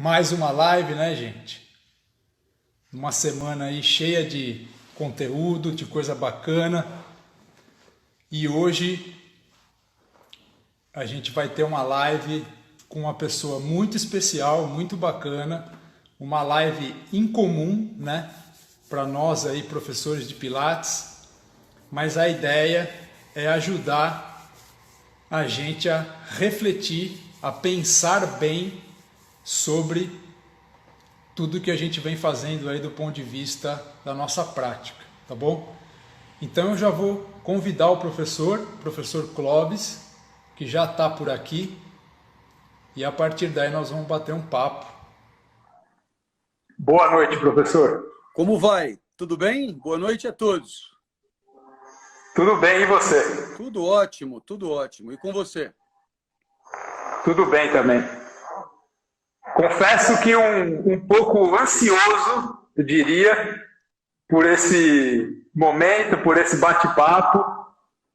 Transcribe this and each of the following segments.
Mais uma live, né, gente? Uma semana aí cheia de conteúdo, de coisa bacana. E hoje a gente vai ter uma live com uma pessoa muito especial, muito bacana, uma live incomum, né, para nós aí professores de Pilates, mas a ideia é ajudar a gente a refletir, a pensar bem sobre tudo que a gente vem fazendo aí do ponto de vista da nossa prática, tá bom? Então eu já vou convidar o professor Clóvis, que já está por aqui, e a partir daí nós vamos bater um papo. Boa noite, professor. Como vai? Tudo bem? Boa noite a todos. Tudo bem, e você? Tudo ótimo, tudo ótimo. E com você? Tudo bem também. Confesso que um pouco ansioso, eu diria, por esse momento, por esse bate-papo,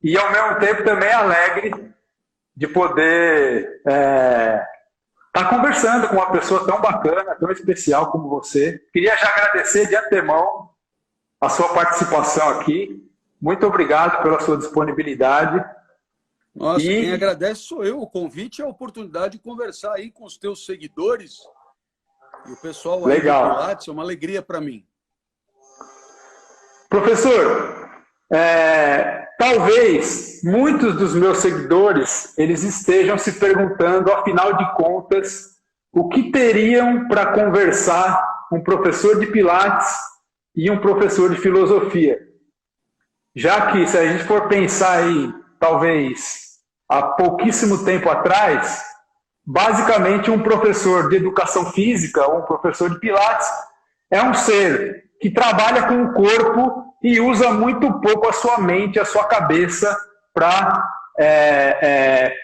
e ao mesmo tempo também alegre de poder estar conversando com uma pessoa tão bacana, tão especial como você. Queria já agradecer de antemão a sua participação aqui. Muito obrigado pela sua disponibilidade. Nossa, quem agradece sou eu. O convite e a oportunidade de conversar aí com os teus seguidores e o pessoal aí do Pilates. É uma alegria para mim. Professor, talvez muitos dos meus seguidores eles estejam se perguntando, afinal de contas, o que teriam para conversar um professor de Pilates e um professor de filosofia. Já que, se a gente for pensar aí, talvez há pouquíssimo tempo atrás, basicamente um professor de educação física ou um professor de Pilates é um ser que trabalha com o corpo e usa muito pouco a sua mente, a sua cabeça para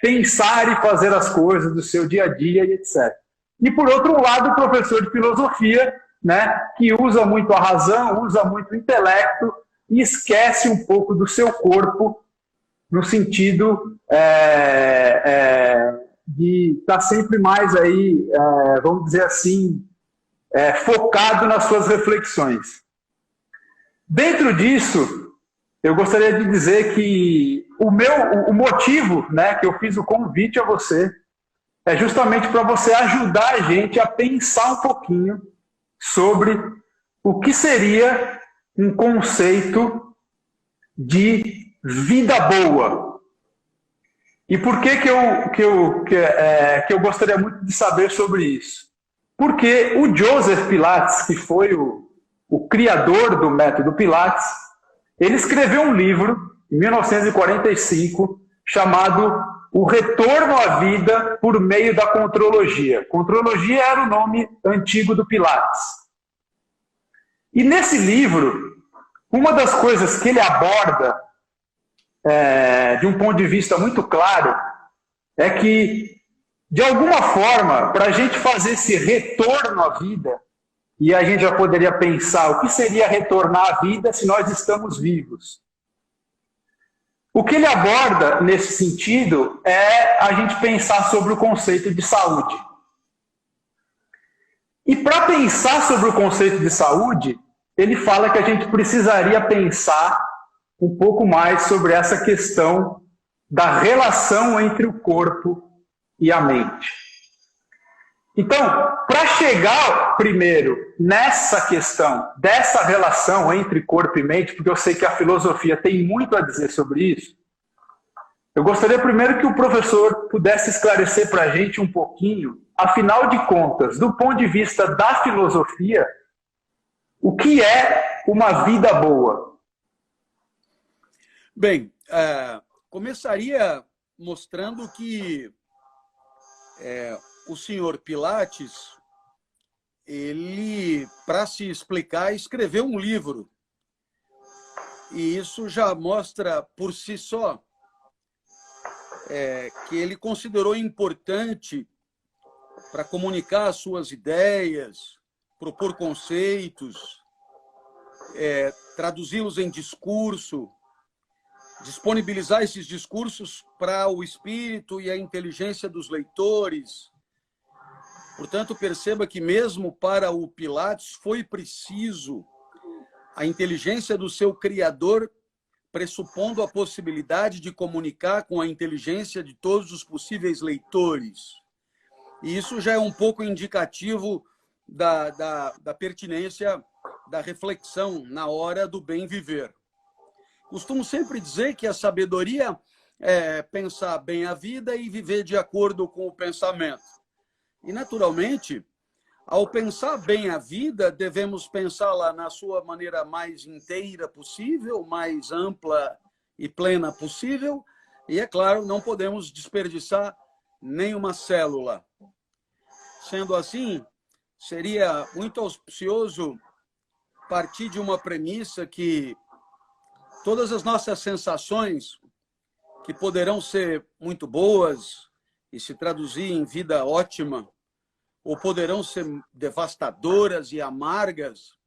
pensar e fazer as coisas do seu dia a dia e etc. E por outro lado, o professor de filosofia, né, que usa muito a razão, usa muito o intelecto e esquece um pouco do seu corpo no sentido de estar sempre mais aí, vamos dizer assim, focado nas suas reflexões. Dentro disso, eu gostaria de dizer que o motivo, né, que eu fiz o convite a você é justamente para você ajudar a gente a pensar um pouquinho sobre o que seria um conceito de vida boa. E por que eu gostaria muito de saber sobre isso? Porque o Joseph Pilates, que foi o criador do método Pilates, ele escreveu um livro, em 1945, chamado O Retorno à Vida por Meio da Contrologia. Contrologia era o nome antigo do Pilates. E nesse livro, uma das coisas que ele aborda, de um ponto de vista muito claro, é que, de alguma forma, para a gente fazer esse retorno à vida, e a gente já poderia pensar o que seria retornar à vida se nós estamos vivos. O que ele aborda nesse sentido é a gente pensar sobre o conceito de saúde. E para pensar sobre o conceito de saúde, ele fala que a gente precisaria pensar um pouco mais sobre essa questão da relação entre o corpo e a mente. Então, para chegar primeiro nessa questão dessa relação entre corpo e mente, porque eu sei que a filosofia tem muito a dizer sobre isso, eu gostaria primeiro que o professor pudesse esclarecer para a gente um pouquinho, afinal de contas, do ponto de vista da filosofia, o que é uma vida boa? Bem, começaria mostrando que o senhor Pilates, ele, para se explicar, escreveu um livro. E isso já mostra por si só que ele considerou importante para comunicar as suas ideias, propor conceitos, traduzi-los em discurso, disponibilizar esses discursos para o espírito e a inteligência dos leitores. Portanto, perceba que mesmo para o Pilatos foi preciso a inteligência do seu Criador, pressupondo a possibilidade de comunicar com a inteligência de todos os possíveis leitores. E isso já é um pouco indicativo da pertinência da reflexão na hora do bem viver. Costumo sempre dizer que a sabedoria é pensar bem a vida e viver de acordo com o pensamento. E, naturalmente, ao pensar bem a vida, devemos pensá-la na sua maneira mais inteira possível, mais ampla e plena possível. E, é claro, não podemos desperdiçar nenhuma célula. Sendo assim, seria muito auspicioso partir de uma premissa que todas as nossas sensações, que poderão ser muito boas e se traduzir em vida ótima, ou poderão ser devastadoras e amargas,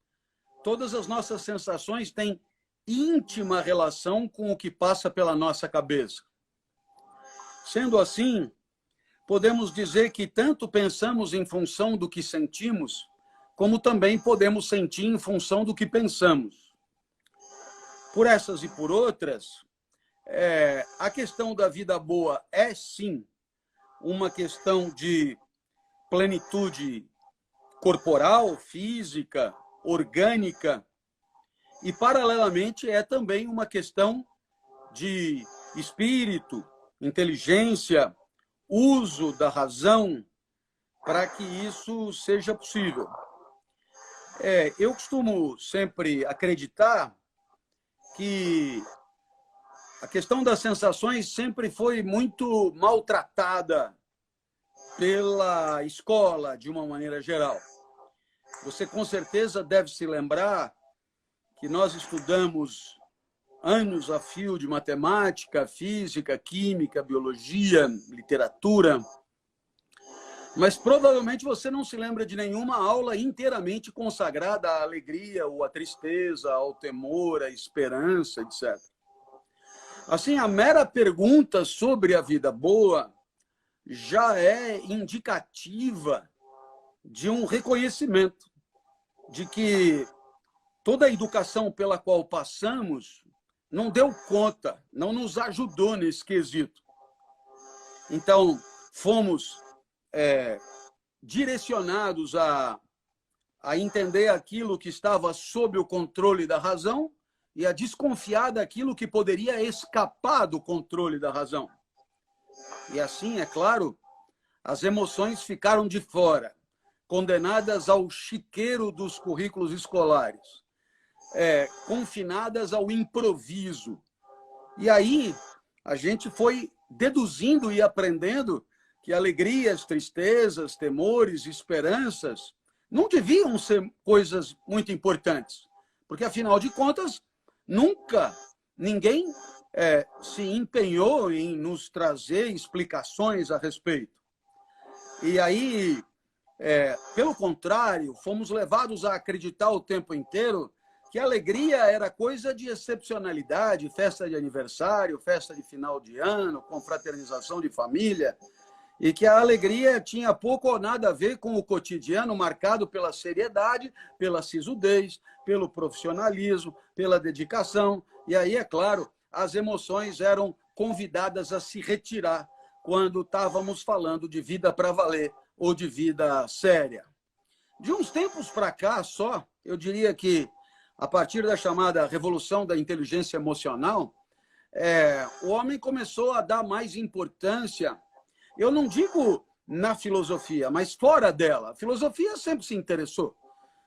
todas as nossas sensações têm íntima relação com o que passa pela nossa cabeça. Sendo assim, podemos dizer que tanto pensamos em função do que sentimos, como também podemos sentir em função do que pensamos. Por essas e por outras, a questão da vida boa é, sim, uma questão de plenitude corporal, física, orgânica, e, paralelamente, é também uma questão de espírito, inteligência, uso da razão, para que isso seja possível. Eu costumo sempre acreditar que a questão das sensações sempre foi muito maltratada pela escola, de uma maneira geral. Você, com certeza, deve se lembrar que nós estudamos anos a fio de matemática, física, química, biologia, literatura, mas provavelmente você não se lembra de nenhuma aula inteiramente consagrada à alegria ou à tristeza, ao temor, à esperança, etc. Assim, a mera pergunta sobre a vida boa já é indicativa de um reconhecimento de que toda a educação pela qual passamos não deu conta, não nos ajudou nesse quesito. Então, fomos direcionados a entender aquilo que estava sob o controle da razão e a desconfiar daquilo que poderia escapar do controle da razão. E assim, é claro, as emoções ficaram de fora, condenadas ao chiqueiro dos currículos escolares, confinadas ao improviso. E aí a gente foi deduzindo e aprendendo que alegrias, tristezas, temores, esperanças não deviam ser coisas muito importantes, porque, afinal de contas, nunca ninguém se empenhou em nos trazer explicações a respeito. E aí, pelo contrário, fomos levados a acreditar o tempo inteiro que a alegria era coisa de excepcionalidade, festa de aniversário, festa de final de ano, confraternização de família, e que a alegria tinha pouco ou nada a ver com o cotidiano marcado pela seriedade, pela sisudez, pelo profissionalismo, pela dedicação. E aí, é claro, as emoções eram convidadas a se retirar quando estávamos falando de vida para valer ou de vida séria. De uns tempos para cá só, eu diria que, a partir da chamada revolução da inteligência emocional, o homem começou a dar mais importância, eu não digo na filosofia, mas fora dela. A filosofia sempre se interessou,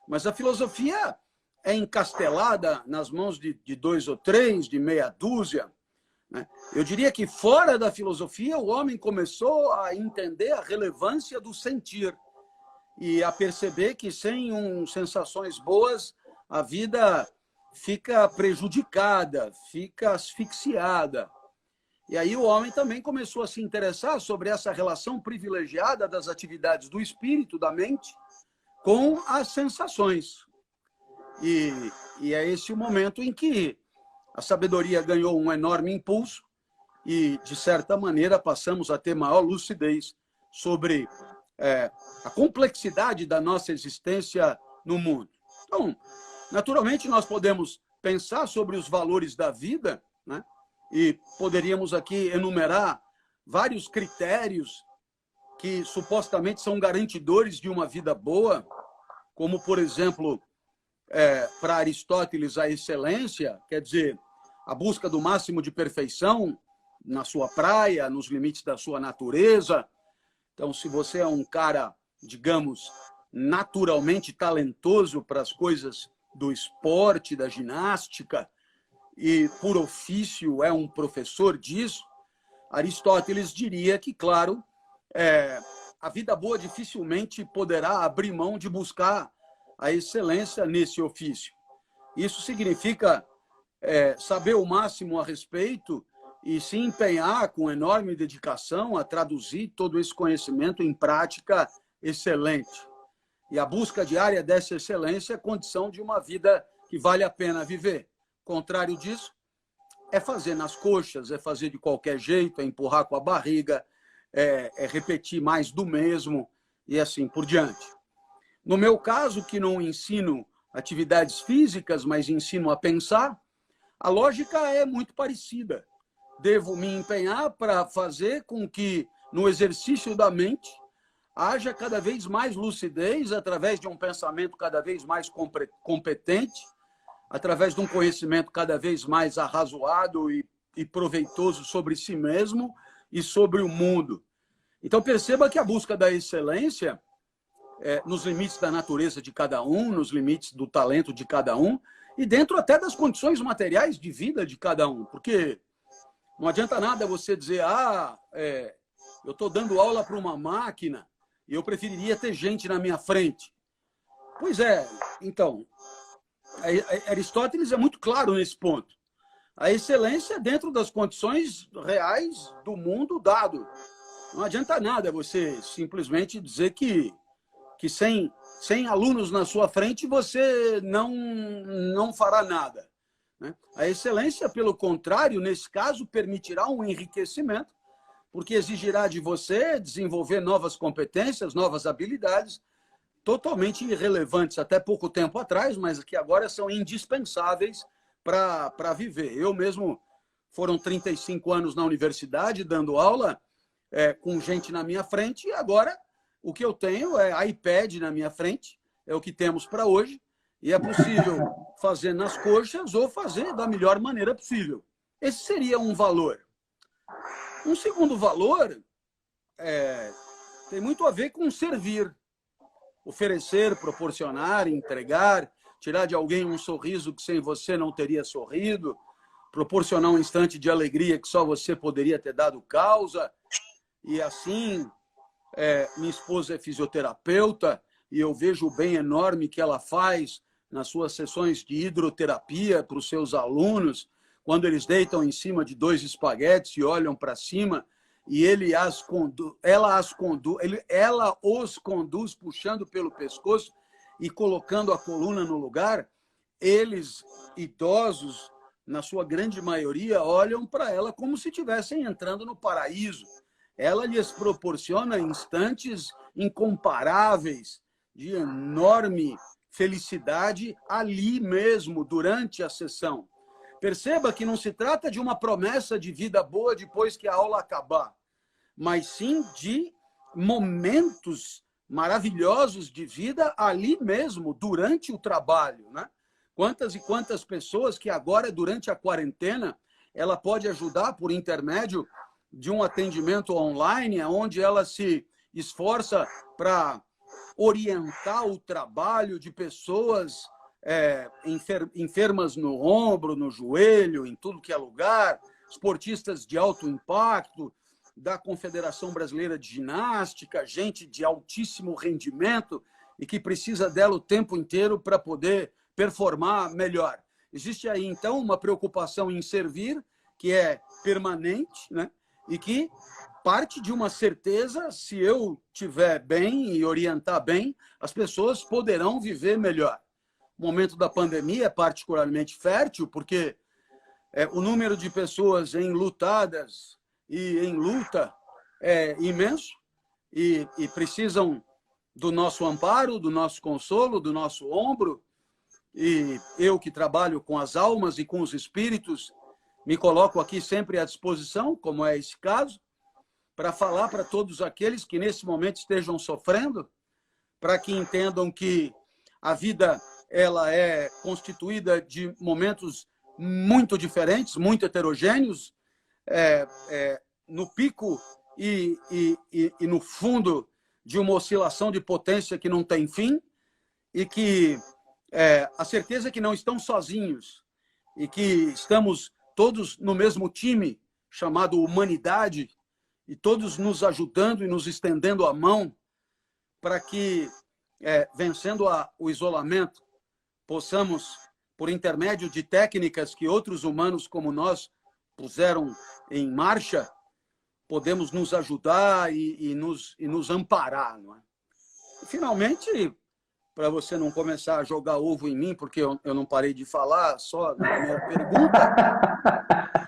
mas a filosofia é encastelada nas mãos de dois ou três, de meia dúzia. Eu diria que fora da filosofia o homem começou a entender a relevância do sentir e a perceber que sem sensações boas a vida fica prejudicada, fica asfixiada. E aí o homem também começou a se interessar sobre essa relação privilegiada das atividades do espírito, da mente, com as sensações. E é esse o momento em que a sabedoria ganhou um enorme impulso e, de certa maneira, passamos a ter maior lucidez sobre a complexidade da nossa existência no mundo. Então, naturalmente, nós podemos pensar sobre os valores da vida, né? E poderíamos aqui enumerar vários critérios que supostamente são garantidores de uma vida boa, como, por exemplo, para Aristóteles, a excelência, quer dizer, a busca do máximo de perfeição na sua praia, nos limites da sua natureza. Então, se você é um cara, digamos, naturalmente talentoso para as coisas do esporte, da ginástica, e por ofício é um professor disso, Aristóteles diria que, claro, a vida boa dificilmente poderá abrir mão de buscar a excelência nesse ofício. Isso significa saber o máximo a respeito e se empenhar com enorme dedicação a traduzir todo esse conhecimento em prática excelente. E a busca diária dessa excelência é condição de uma vida que vale a pena viver. O contrário disso é fazer nas coxas, é fazer de qualquer jeito, é empurrar com a barriga, é repetir mais do mesmo e assim por diante. No meu caso, que não ensino atividades físicas, mas ensino a pensar, a lógica é muito parecida. Devo me empenhar para fazer com que, no exercício da mente, haja cada vez mais lucidez através de um pensamento cada vez mais competente, através de um conhecimento cada vez mais arrazoado e proveitoso sobre si mesmo e sobre o mundo. Então, perceba que a busca da excelência, nos limites da natureza de cada um, nos limites do talento de cada um, e dentro até das condições materiais de vida de cada um. Porque não adianta nada você dizer, eu estou dando aula para uma máquina e eu preferiria ter gente na minha frente. Pois então, Aristóteles é muito claro nesse ponto. A excelência é dentro das condições reais do mundo dado. Não adianta nada você simplesmente dizer que sem alunos na sua frente você não fará nada, né? A excelência, pelo contrário, nesse caso, permitirá um enriquecimento, porque exigirá de você desenvolver novas competências, novas habilidades, totalmente irrelevantes até pouco tempo atrás, mas que agora são indispensáveis para viver. Eu mesmo, foram 35 anos na universidade, dando aula, com gente na minha frente, e agora o que eu tenho é iPad na minha frente, é o que temos para hoje, e é possível fazer nas coxas ou fazer da melhor maneira possível. Esse seria um valor. Um segundo valor tem muito a ver com servir. Oferecer, proporcionar, entregar, tirar de alguém um sorriso que sem você não teria sorrido, proporcionar um instante de alegria que só você poderia ter dado causa. E assim, minha esposa é fisioterapeuta e eu vejo o bem enorme que ela faz nas suas sessões de hidroterapia para os seus alunos, quando eles deitam em cima de 2 espaguetes e olham para cima, e ela os conduz puxando pelo pescoço e colocando a coluna no lugar. Eles, idosos, na sua grande maioria, olham para ela como se estivessem entrando no paraíso. Ela lhes proporciona instantes incomparáveis de enorme felicidade ali mesmo, durante a sessão. Perceba que não se trata de uma promessa de vida boa depois que a aula acabar, mas sim de momentos maravilhosos de vida ali mesmo, durante o trabalho, né? Quantas e quantas pessoas que agora, durante a quarentena, ela pode ajudar por intermédio de um atendimento online, onde ela se esforça para orientar o trabalho de pessoas enfermas no ombro, no joelho, em tudo que é lugar, esportistas de alto impacto, da Confederação Brasileira de Ginástica, gente de altíssimo rendimento e que precisa dela o tempo inteiro para poder performar melhor. Existe aí, então, uma preocupação em servir, que é permanente, né? E que parte de uma certeza, se eu estiver bem e orientar bem, as pessoas poderão viver melhor. O momento da pandemia é particularmente fértil, porque o número de pessoas enlutadas e em luta é imenso, e precisam do nosso amparo, do nosso consolo, do nosso ombro. E eu, que trabalho com as almas e com os espíritos, me coloco aqui sempre à disposição, como é esse caso, para falar para todos aqueles que nesse momento estejam sofrendo, para que entendam que a vida ela é constituída de momentos muito diferentes, muito heterogêneos, no pico e no fundo de uma oscilação de potência que não tem fim, e que a certeza é que não estão sozinhos e que estamos todos no mesmo time chamado humanidade, e todos nos ajudando e nos estendendo a mão para que, vencendo o isolamento, possamos, por intermédio de técnicas que outros humanos como nós puseram em marcha, podemos nos ajudar e nos amparar. Não é? E, finalmente, para você não começar a jogar ovo em mim, porque eu não parei de falar, só na minha pergunta,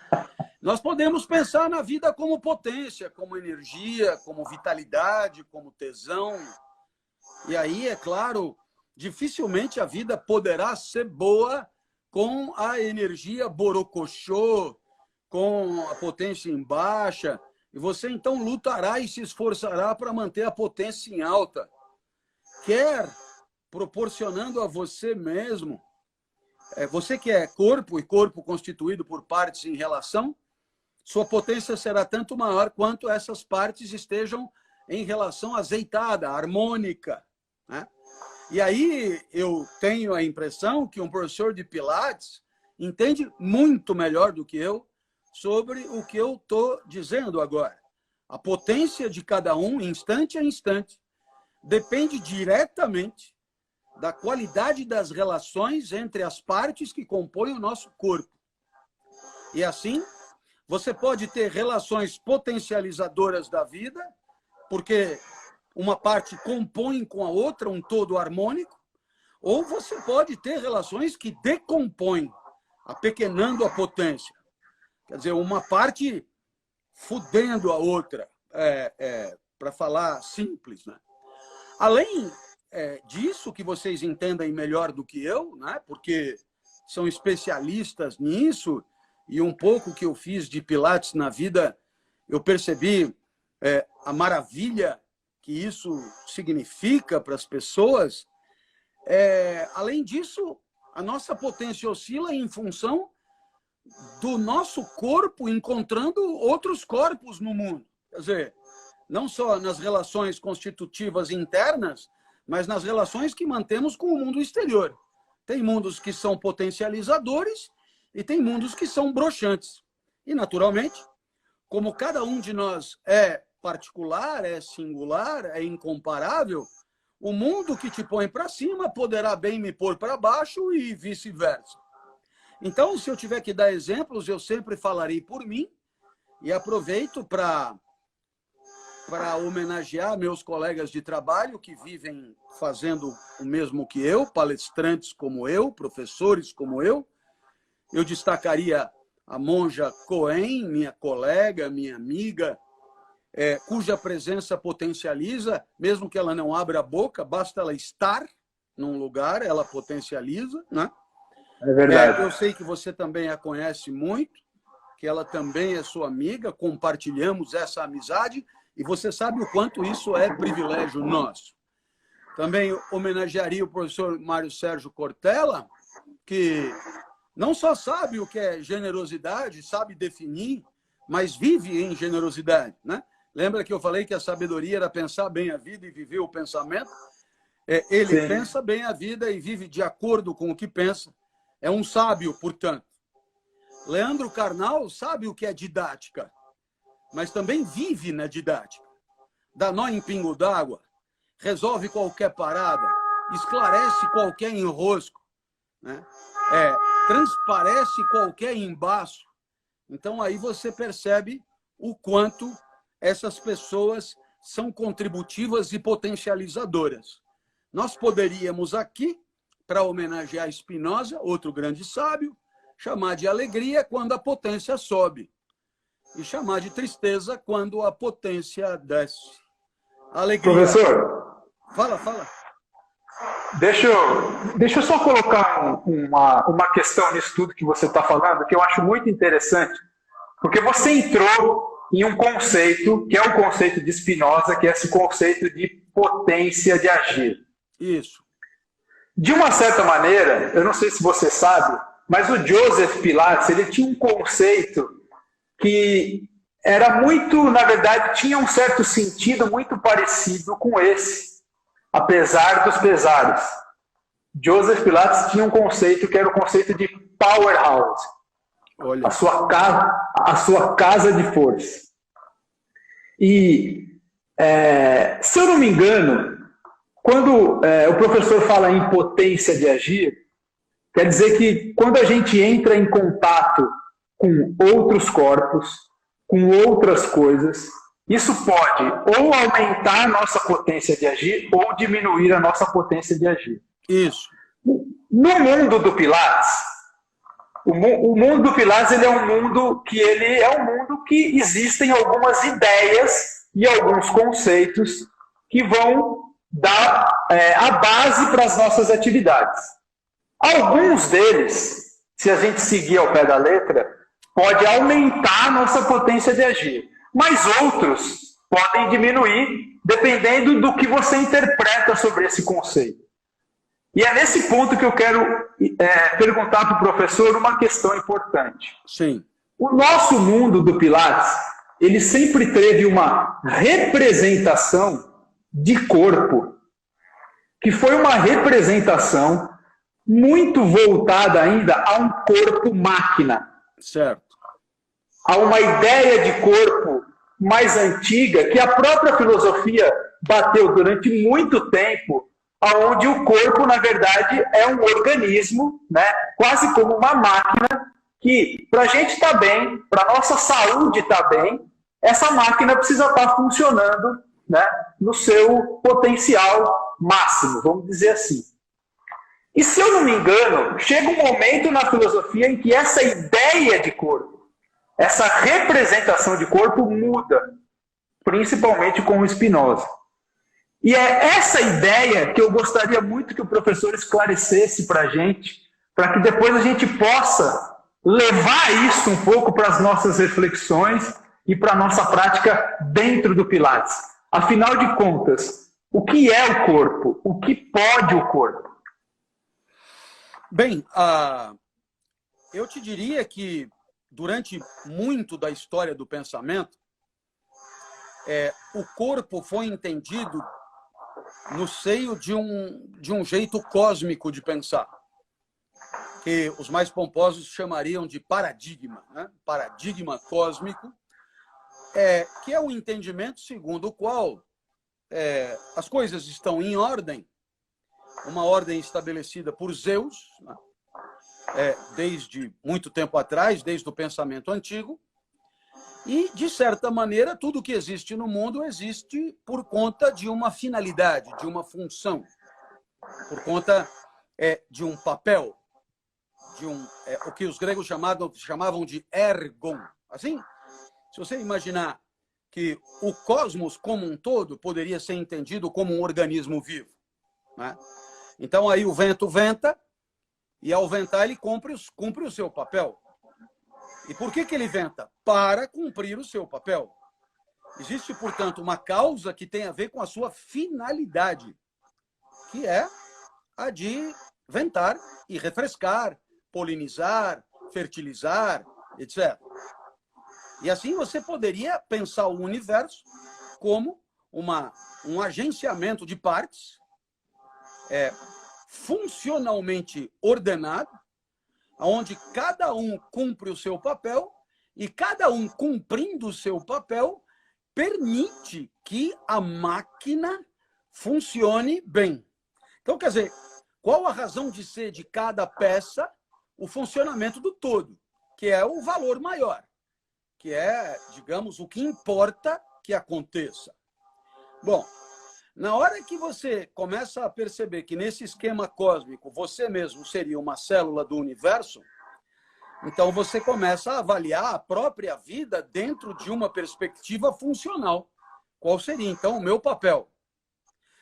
nós podemos pensar na vida como potência, como energia, como vitalidade, como tesão. E aí, é claro, dificilmente a vida poderá ser boa com a energia borocochô, com a potência em baixa. E você, então, lutará e se esforçará para manter a potência em alta. Quer proporcionando a você mesmo, você que é corpo e corpo constituído por partes em relação, sua potência será tanto maior quanto essas partes estejam em relação azeitada, harmônica. Né? E aí eu tenho a impressão que um professor de Pilates entende muito melhor do que eu sobre o que eu estou dizendo agora. A potência de cada um, instante a instante, depende diretamente da qualidade das relações entre as partes que compõem o nosso corpo. E assim, você pode ter relações potencializadoras da vida, porque uma parte compõe com a outra um todo harmônico, ou você pode ter relações que decompõem, apequenando a potência. Quer dizer, uma parte fudendo a outra, para falar simples. Né? Além disso, que vocês entendem melhor do que eu, né? Porque são especialistas nisso, e um pouco que eu fiz de Pilates na vida, eu percebi a maravilha que isso significa para as pessoas. Além disso, a nossa potência oscila em função do nosso corpo encontrando outros corpos no mundo. Quer dizer, não só nas relações constitutivas internas, mas nas relações que mantemos com o mundo exterior. Tem mundos que são potencializadores e tem mundos que são broxantes. E, naturalmente, como cada um de nós é particular, é singular, é incomparável, o mundo que te põe para cima poderá bem me pôr para baixo e vice-versa. Então, se eu tiver que dar exemplos, eu sempre falarei por mim e aproveito para homenagear meus colegas de trabalho que vivem fazendo o mesmo que eu, palestrantes como eu, professores como eu. Eu destacaria a monja Cohen, minha colega, minha amiga, cuja presença potencializa, mesmo que ela não abra a boca, basta ela estar num lugar, ela potencializa, né? É verdade. Eu sei que você também a conhece muito, que ela também é sua amiga, compartilhamos essa amizade, e você sabe o quanto isso é privilégio nosso. Também homenagearia o professor Mário Sérgio Cortella, que não só sabe o que é generosidade, sabe definir, mas vive em generosidade. Né? Lembra que eu falei que a sabedoria era pensar bem a vida e viver o pensamento? Ele Sim. pensa bem a vida e vive de acordo com o que pensa. É um sábio, portanto. Leandro Carnal sabe o que é didática, mas também vive na didática. Dá nó em pingo d'água, resolve qualquer parada, esclarece qualquer enrosco, né? Transparece qualquer embaço. Então, aí você percebe o quanto essas pessoas são contributivas e potencializadoras. Nós poderíamos aqui, para homenagear Spinoza, outro grande sábio, chamar de alegria quando a potência sobe e chamar de tristeza quando a potência desce. Alegria. Professor, Fala, fala. deixa eu só colocar uma questão nisso tudo que você está falando, que eu acho muito interessante, porque você entrou em um conceito, que é o conceito de Spinoza, que é esse conceito de potência de agir. Isso. De uma certa maneira, eu não sei se você sabe, mas o Joseph Pilates, ele tinha um conceito que era muito, na verdade, tinha um certo sentido muito parecido com esse, apesar dos pesares. Joseph Pilates tinha um conceito que era o conceito de powerhouse, Olha. a sua casa de força. E, se eu não me engano, quando o professor fala em potência de agir, quer dizer que quando a gente entra em contato com outros corpos, com outras coisas, isso pode ou aumentar a nossa potência de agir ou diminuir a nossa potência de agir. Isso. No mundo do Pilates, o mundo do Pilates ele é um mundo que existem algumas ideias e alguns conceitos que vão dar a base para as nossas atividades. Alguns deles, se a gente seguir ao pé da letra, pode aumentar a nossa potência de agir, mas outros podem diminuir, dependendo do que você interpreta sobre esse conceito. E é nesse ponto que eu quero perguntar para o professor uma questão importante. Sim. O nosso mundo do Pilates, ele sempre teve uma representação de corpo, que foi uma representação muito voltada ainda a um corpo máquina. Certo. A uma ideia de corpo mais antiga, que a própria filosofia bateu durante muito tempo, onde o corpo, na verdade, é um organismo, né, quase como uma máquina, que para a gente estar bem, para a nossa saúde estar bem, essa máquina precisa estar funcionando, né, no seu potencial máximo, vamos dizer assim. E se eu não me engano, chega um momento na filosofia em que essa ideia de corpo, essa representação de corpo muda, principalmente com o Spinoza. E é essa ideia que eu gostaria muito que o professor esclarecesse para a gente, para que depois a gente possa levar isso um pouco para as nossas reflexões e para a nossa prática dentro do Pilates. Afinal de contas, o que é o corpo? O que pode o corpo? Bem, eu te diria que durante muito da história do pensamento, o corpo foi entendido no seio de um jeito cósmico de pensar, que os mais pomposos chamariam de paradigma, né? Paradigma cósmico, que é o entendimento segundo o qual as coisas estão em ordem, uma ordem estabelecida por Zeus, né? Desde muito tempo atrás, desde o pensamento antigo, e, de certa maneira, tudo que existe no mundo existe por conta de uma finalidade, de uma função, por conta de um papel, de o que os gregos chamavam de ergon. Assim, se você imaginar que o cosmos como um todo poderia ser entendido como um organismo vivo, né? Então, aí o vento venta, e ao ventar ele cumpre o seu papel. E por que ele venta? Para cumprir o seu papel. Existe, portanto, uma causa que tem a ver com a sua finalidade, que é a de ventar e refrescar, polinizar, fertilizar, etc. E assim você poderia pensar o universo como um agenciamento de partes funcionalmente ordenado, onde cada um cumpre o seu papel e cada um cumprindo o seu papel permite que a máquina funcione bem. Então, quer dizer, qual a razão de ser de cada peça? O funcionamento do todo, que é o valor maior, que é, digamos, o que importa que aconteça. Bom, na hora que você começa a perceber que nesse esquema cósmico você mesmo seria uma célula do universo, então você começa a avaliar a própria vida dentro de uma perspectiva funcional. qual seria então o meu papel?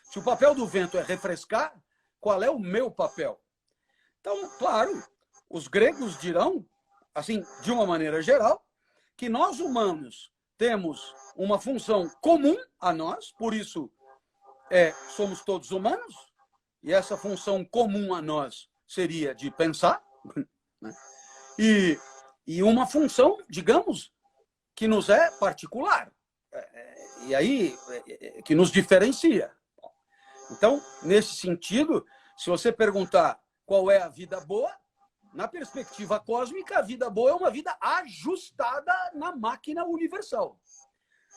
Se o papel do vento é refrescar, qual é o meu papel? Então, claro, os gregos dirão, assim, de uma maneira geral, que nós humanos temos uma função comum a nós, por isso somos todos humanos, e essa função comum a nós seria de pensar, né? E uma função, digamos, que nos é particular, e aí que nos diferencia. Então, nesse sentido, se você perguntar qual é a vida boa, na perspectiva cósmica, a vida boa é uma vida ajustada na máquina universal.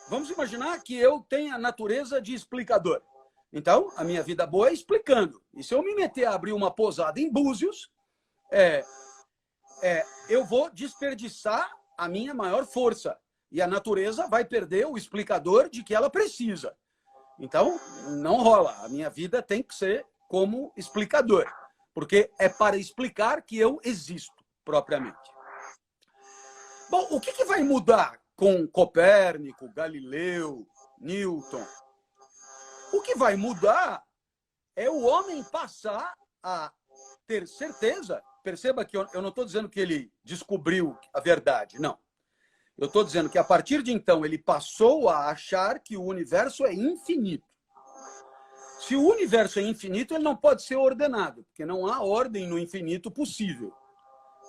Vamos imaginar que eu tenho a natureza de explicador. Então, a minha vida boa é explicando. E se eu me meter a abrir uma pousada em Búzios, eu vou desperdiçar a minha maior força. E a natureza vai perder o explicador de que ela precisa. Então, não rola. A minha vida tem que ser como explicador. Porque é para explicar que eu existo, propriamente. Bom, o que vai mudar com Copérnico, Galileu, Newton? O que vai mudar é o homem passar a ter certeza. Perceba que eu não estou dizendo que ele descobriu a verdade, não. Eu estou dizendo que, a partir de então, ele passou a achar que o universo é infinito. Se o universo é infinito, ele não pode ser ordenado, porque não há ordem no infinito possível.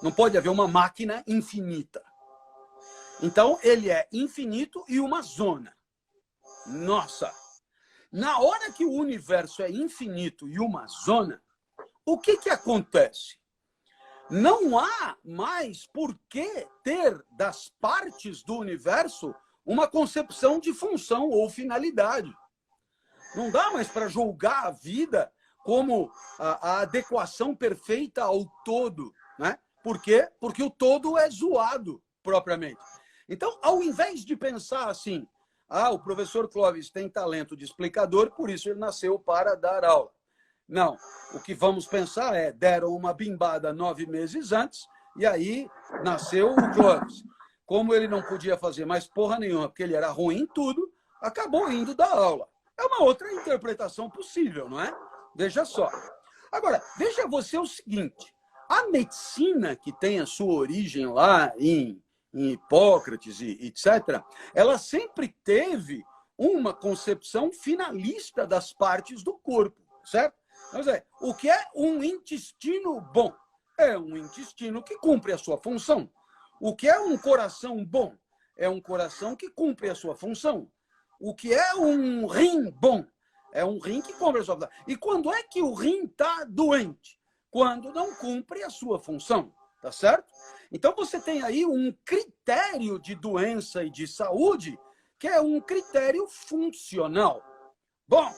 Não pode haver uma máquina infinita. Então, ele é infinito e uma zona. Nossa! Na hora que o universo é infinito e uma zona, o que acontece? Não há mais por que ter das partes do universo uma concepção de função ou finalidade. Não dá mais para julgar a vida como a adequação perfeita ao todo, né? Por quê? Porque o todo é zoado, propriamente. Então, ao invés de pensar assim, o professor Clóvis tem talento de explicador, por isso ele nasceu para dar aula. Não, o que vamos pensar é, deram uma bimbada 9 meses antes, e aí nasceu o Clóvis. Como ele não podia fazer mais porra nenhuma, porque ele era ruim em tudo, acabou indo dar aula. É uma outra interpretação possível, não é? Veja só. Agora, veja você o seguinte, a medicina, que tem a sua origem lá em Hipócrates e etc., ela sempre teve uma concepção finalista das partes do corpo, certo? Vamos dizer, o que é um intestino bom? É um intestino que cumpre a sua função. O que é um coração bom? É um coração que cumpre a sua função. O que é um rim bom? É um rim que cumpre a sua função. E quando é que o rim está doente? Quando não cumpre a sua função, tá certo? Então você tem aí um critério de doença e de saúde que é um critério funcional. Bom,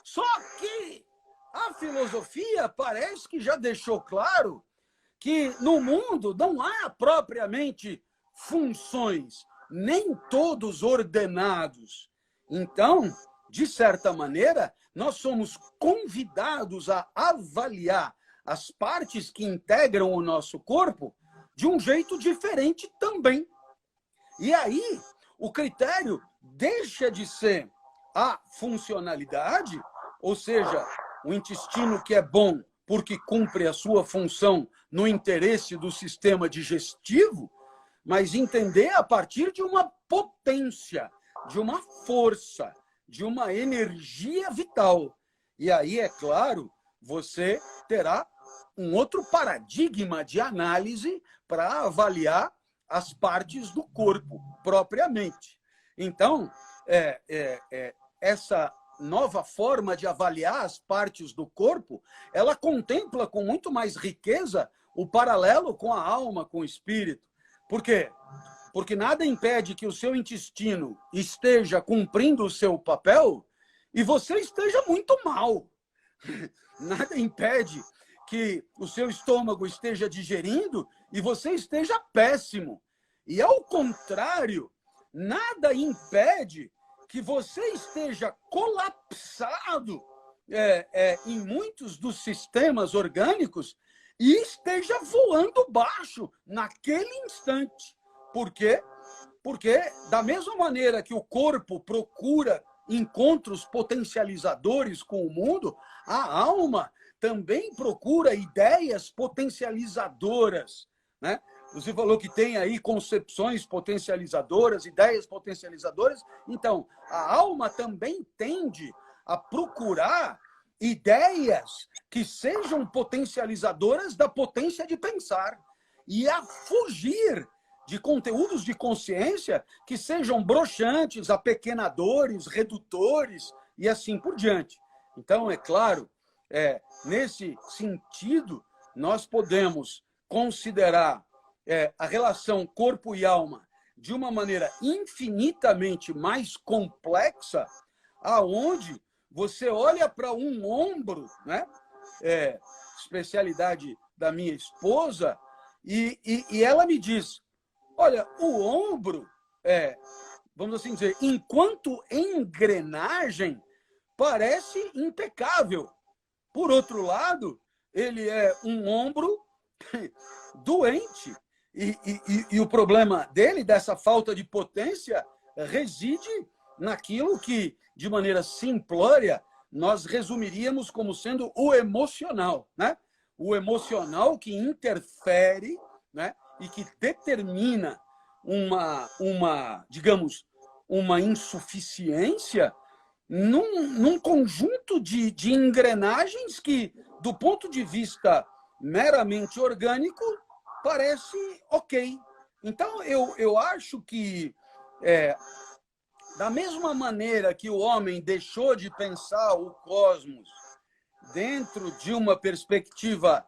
só que a filosofia parece que já deixou claro que no mundo não há propriamente funções, nem todos ordenados. Então, de certa maneira, nós somos convidados a avaliar as partes que integram o nosso corpo de um jeito diferente também. E aí, o critério deixa de ser a funcionalidade, ou seja, o intestino que é bom porque cumpre a sua função no interesse do sistema digestivo, mas entender a partir de uma potência, de uma força, de uma energia vital. E aí, é claro, você terá um outro paradigma de análise para avaliar as partes do corpo, propriamente. Então, essa nova forma de avaliar as partes do corpo, ela contempla com muito mais riqueza o paralelo com a alma, com o espírito. Por quê? Porque nada impede que o seu intestino esteja cumprindo o seu papel e você esteja muito mal. Nada impede que o seu estômago esteja digerindo e você esteja péssimo. E, ao contrário, nada impede que você esteja colapsado em muitos dos sistemas orgânicos e esteja voando baixo naquele instante. Por quê? Porque, da mesma maneira que o corpo procura encontros potencializadores com o mundo, a alma também procura ideias potencializadoras, né? Você falou que tem aí concepções potencializadoras, ideias potencializadoras. Então, a alma também tende a procurar ideias que sejam potencializadoras da potência de pensar e a fugir de conteúdos de consciência que sejam broxantes, apequenadores, redutores e assim por diante. Então, é claro, nesse sentido, nós podemos considerar a relação corpo e alma de uma maneira infinitamente mais complexa, aonde você olha para um ombro, né? Especialidade da minha esposa, e ela me diz, olha, o ombro, vamos assim dizer, enquanto engrenagem, parece impecável. Por outro lado, ele é um ombro doente. E o problema dele, dessa falta de potência, reside naquilo que, de maneira simplória, nós resumiríamos como sendo o emocional, né? O emocional que interfere, né? E que determina digamos, uma insuficiência num conjunto de engrenagens que, do ponto de vista meramente orgânico, parece ok. Então, eu acho que, da mesma maneira que o homem deixou de pensar o cosmos dentro de uma perspectiva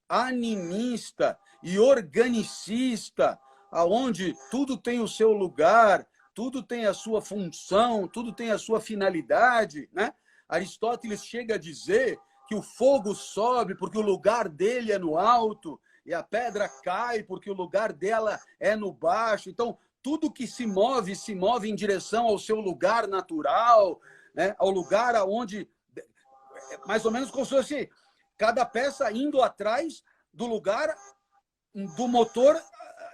animista e organicista, aonde tudo tem o seu lugar, tudo tem a sua função, tudo tem a sua finalidade, né? Aristóteles chega a dizer que o fogo sobe porque o lugar dele é no alto, e a pedra cai porque o lugar dela é no baixo. Então, tudo que se move em direção ao seu lugar natural, né? Ao lugar aonde, mais ou menos como se fosse cada peça indo atrás do lugar do motor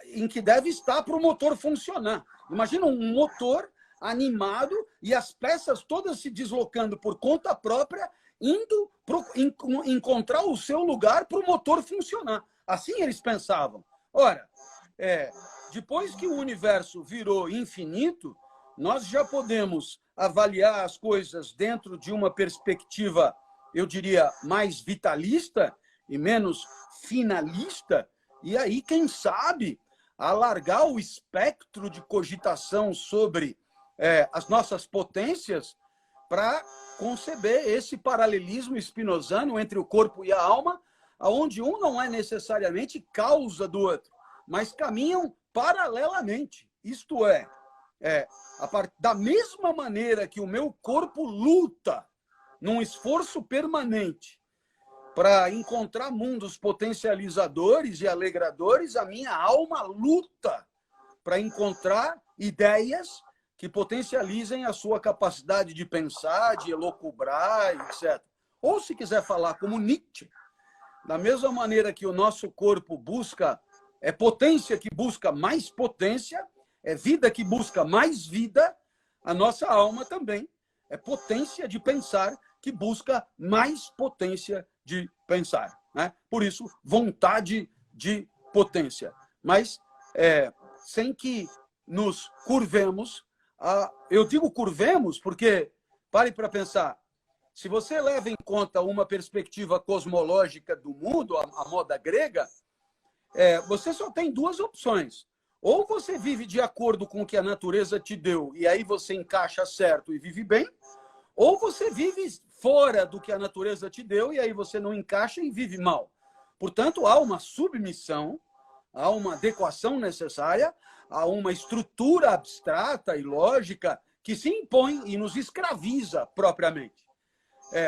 em que deve estar para o motor funcionar. Imagina um motor animado e as peças todas se deslocando por conta própria, indo encontrar o seu lugar para o motor funcionar. Assim eles pensavam. Ora, depois que o universo virou infinito, nós já podemos avaliar as coisas dentro de uma perspectiva, eu diria, mais vitalista e menos finalista, e aí, quem sabe, alargar o espectro de cogitação sobre as nossas potências para conceber esse paralelismo spinozano entre o corpo e a alma, onde um não é necessariamente causa do outro, mas caminham paralelamente. Isto da mesma maneira que o meu corpo luta num esforço permanente para encontrar mundos potencializadores e alegradores, a minha alma luta para encontrar ideias que potencializem a sua capacidade de pensar, de elocubrar, etc. Ou, se quiser falar como Nietzsche, da mesma maneira que o nosso corpo busca, potência que busca mais potência, vida que busca mais vida, a nossa alma também é potência de pensar que busca mais potência de pensar, né? Por isso, vontade de potência. Mas sem que nos curvemos. Eu digo curvemos porque, pare para pensar, se você leva em conta uma perspectiva cosmológica do mundo, a moda grega, você só tem duas opções. Ou você vive de acordo com o que a natureza te deu, e aí você encaixa certo e vive bem, ou você vive fora do que a natureza te deu, e aí você não encaixa e vive mal. Portanto, há uma submissão, há uma adequação necessária, há uma estrutura abstrata e lógica que se impõe e nos escraviza propriamente.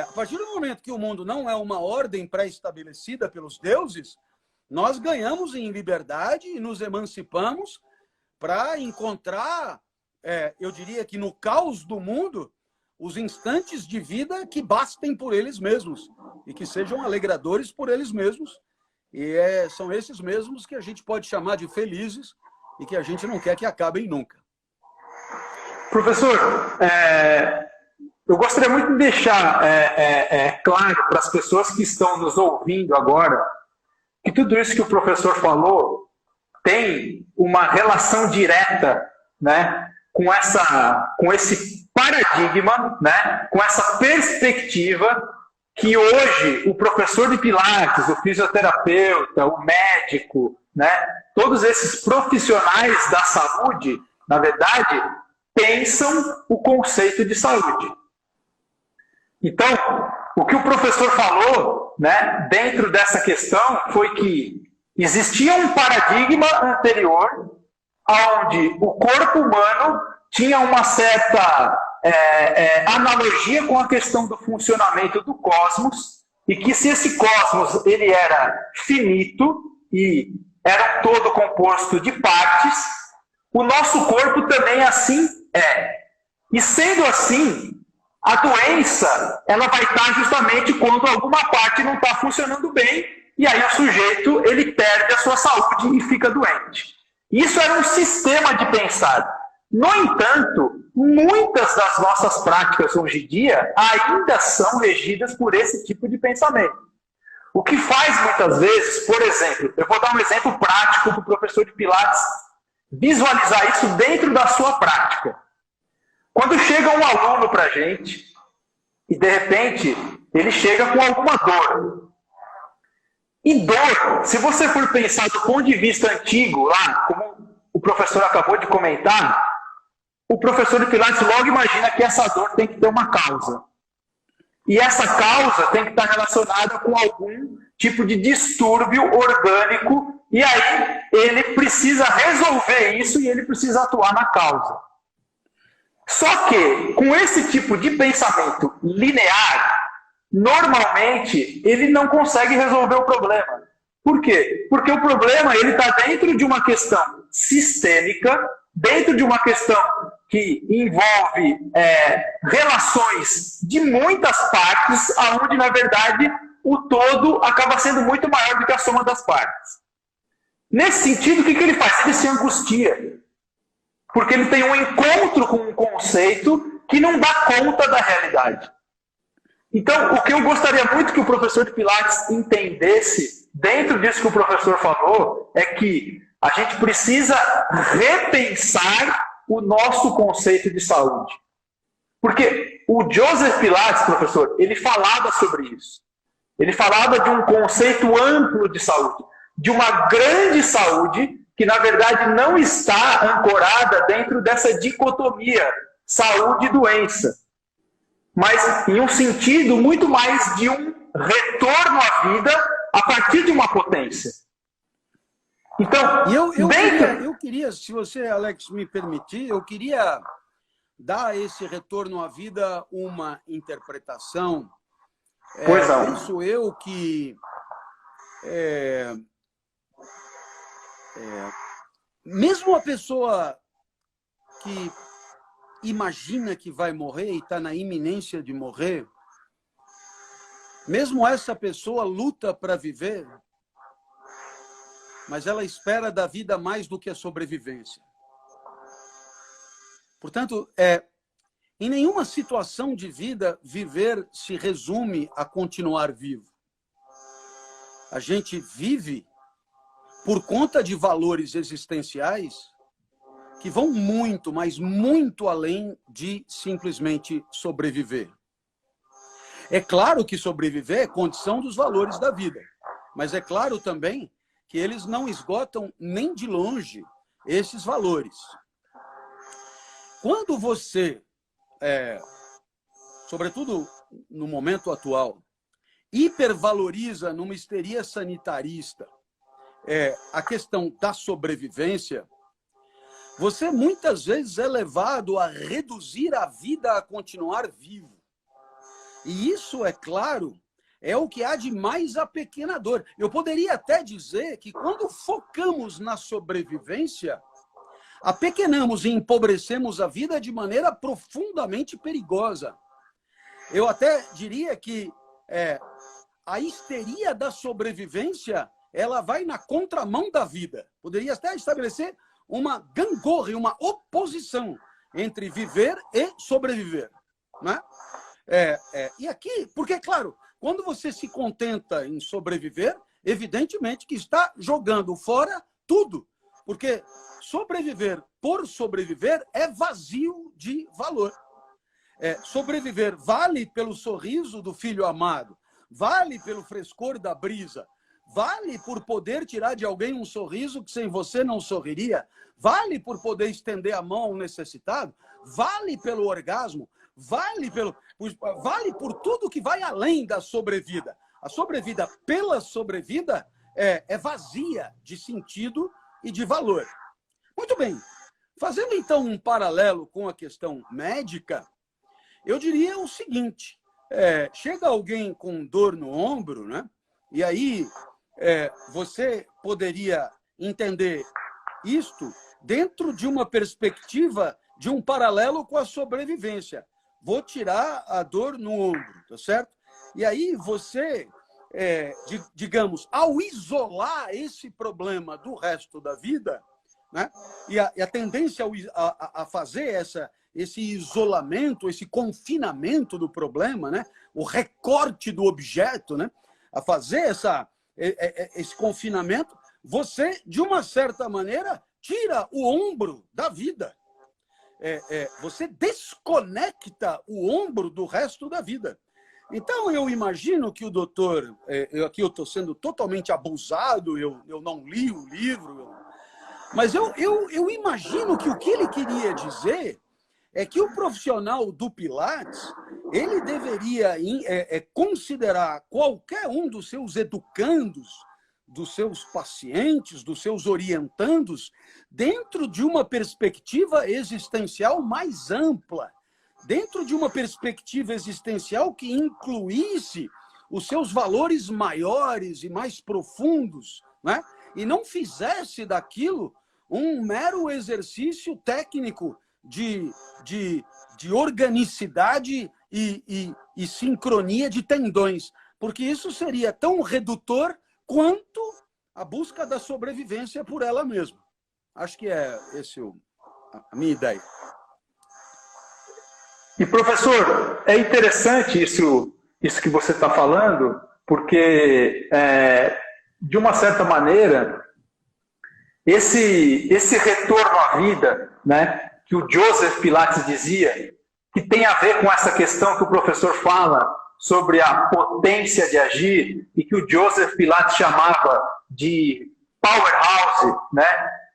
A partir do momento que o mundo não é uma ordem pré-estabelecida pelos deuses, nós ganhamos em liberdade e nos emancipamos para encontrar, eu diria que no caos do mundo, os instantes de vida que bastem por eles mesmos e que sejam alegradores por eles mesmos. E são esses mesmos que a gente pode chamar de felizes e que a gente não quer que acabem nunca. Professor, eu gostaria muito de deixar claro para as pessoas que estão nos ouvindo agora que tudo isso que o professor falou tem uma relação direta, né, com esse paradigma, né, com essa perspectiva que hoje o professor de Pilates, o fisioterapeuta, o médico, né, todos esses profissionais da saúde, na verdade, pensam o conceito de saúde. Então, o que o professor falou, né, dentro dessa questão foi que existia um paradigma anterior onde o corpo humano tinha uma certa analogia com a questão do funcionamento do cosmos e que se esse cosmos ele era finito e era todo composto de partes, o nosso corpo também assim é. E sendo assim, a doença ela vai estar justamente quando alguma parte não está funcionando bem e aí o sujeito ele perde a sua saúde e fica doente. Isso era um sistema de pensar. No entanto, muitas das nossas práticas hoje em dia ainda são regidas por esse tipo de pensamento. O que faz muitas vezes, por exemplo, eu vou dar um exemplo prático para o professor de Pilates visualizar isso dentro da sua prática. Quando chega um aluno para a gente e de repente ele chega com alguma dor. E dor, se você for pensar do ponto de vista antigo, lá, como o professor acabou de comentar, o professor de Pilates logo imagina que essa dor tem que ter uma causa. E essa causa tem que estar relacionada com algum tipo de distúrbio orgânico, e aí ele precisa resolver isso e ele precisa atuar na causa. Só que, com esse tipo de pensamento linear, normalmente ele não consegue resolver o problema. Por quê? Porque o problema está dentro de uma questão sistêmica, dentro de uma questão que envolve relações de muitas partes, onde, na verdade, o todo acaba sendo muito maior do que a soma das partes. Nesse sentido, o que ele faz? Ele se angustia. Porque ele tem um encontro com um conceito que não dá conta da realidade. Então, o que eu gostaria muito que o professor de Pilates entendesse, dentro disso que o professor falou, é que a gente precisa repensar o nosso conceito de saúde. Porque o Joseph Pilates, professor, ele falava sobre isso. Ele falava de um conceito amplo de saúde, de uma grande saúde que, na verdade, não está ancorada dentro dessa dicotomia saúde e doença, mas em um sentido muito mais de um retorno à vida a partir de uma potência. Então, eu queria, se você, Alex, me permitir, eu queria dar a esse retorno à vida uma interpretação. Pois não. Penso eu que mesmo a pessoa que imagina que vai morrer e está na iminência de morrer, mesmo essa pessoa luta para viver, mas ela espera da vida mais do que a sobrevivência. Portanto, em nenhuma situação de vida, viver se resume a continuar vivo. A gente vive por conta de valores existenciais que vão muito, mas muito além de simplesmente sobreviver. É claro que sobreviver é condição dos valores da vida, mas é claro também que eles não esgotam nem de longe esses valores. Quando você, sobretudo no momento atual, hipervaloriza numa histeria sanitarista a questão da sobrevivência, você muitas vezes é levado a reduzir a vida a continuar vivo. E isso, é claro, é o que há de mais apequenador. Eu poderia até dizer que quando focamos na sobrevivência, apequenamos e empobrecemos a vida de maneira profundamente perigosa. Eu até diria que a histeria da sobrevivência, ela vai na contramão da vida. Poderia até estabelecer uma gangorra, uma oposição entre viver e sobreviver. né? E aqui, porque, claro, quando você se contenta em sobreviver, evidentemente que está jogando fora tudo, porque sobreviver por sobreviver é vazio de valor. Sobreviver vale pelo sorriso do filho amado, vale pelo frescor da brisa, vale por poder tirar de alguém um sorriso que sem você não sorriria, vale por poder estender a mão ao necessitado, vale pelo orgasmo, vale por tudo que vai além da sobrevida. A sobrevida pela sobrevida é vazia de sentido e de valor. Muito bem. Fazendo, então, um paralelo com a questão médica, eu diria o seguinte, chega alguém com dor no ombro, né? E aí você poderia entender isto dentro de uma perspectiva de um paralelo com a sobrevivência. Vou tirar a dor no ombro, tá certo? E aí você, digamos, ao isolar esse problema do resto da vida, né? E a tendência a fazer esse isolamento, esse confinamento do problema, né? O recorte do objeto, né? A fazer esse confinamento, você, de uma certa maneira, tira o ombro da vida. Você desconecta o ombro do resto da vida. Então, eu imagino que o doutor... aqui eu estou sendo totalmente abusado, eu não li o livro, mas eu imagino que o que ele queria dizer é que o profissional do Pilates, ele deveria considerar qualquer um dos seus educandos, dos seus pacientes, dos seus orientandos, dentro de uma perspectiva existencial mais ampla, dentro de uma perspectiva existencial que incluísse os seus valores maiores e mais profundos, né? E não fizesse daquilo um mero exercício técnico de organicidade e sincronia de tendões, porque isso seria tão redutor quanto a busca da sobrevivência por ela mesma. Acho que é essa a minha ideia. E, professor, é interessante isso que você está falando, porque, de uma certa maneira, esse retorno à vida, né, que o Joseph Pilates dizia, que tem a ver com essa questão que o professor fala sobre a potência de agir, e que o Joseph Pilates chamava de powerhouse, né,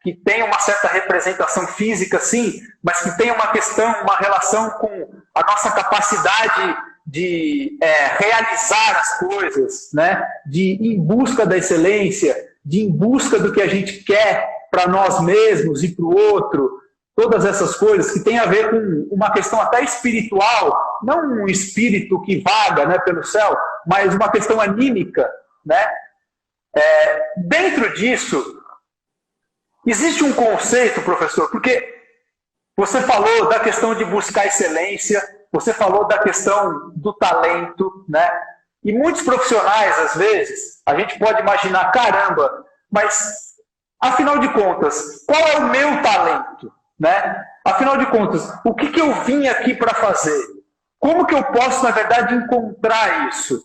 que tem uma certa representação física, sim, mas que tem uma questão, uma relação com a nossa capacidade de realizar as coisas, né, de ir em busca da excelência, de ir em busca do que a gente quer para nós mesmos e para o outro, todas essas coisas que tem a ver com uma questão até espiritual, não um espírito que vaga, né, pelo céu, mas uma questão anímica, né? Dentro disso, existe um conceito, professor, porque você falou da questão de buscar excelência, você falou da questão do talento, né? E muitos profissionais, às vezes, a gente pode imaginar, caramba, mas, afinal de contas, qual é o meu talento? Né? Afinal de contas, o que eu vim aqui para fazer? Como que eu posso, na verdade, encontrar isso?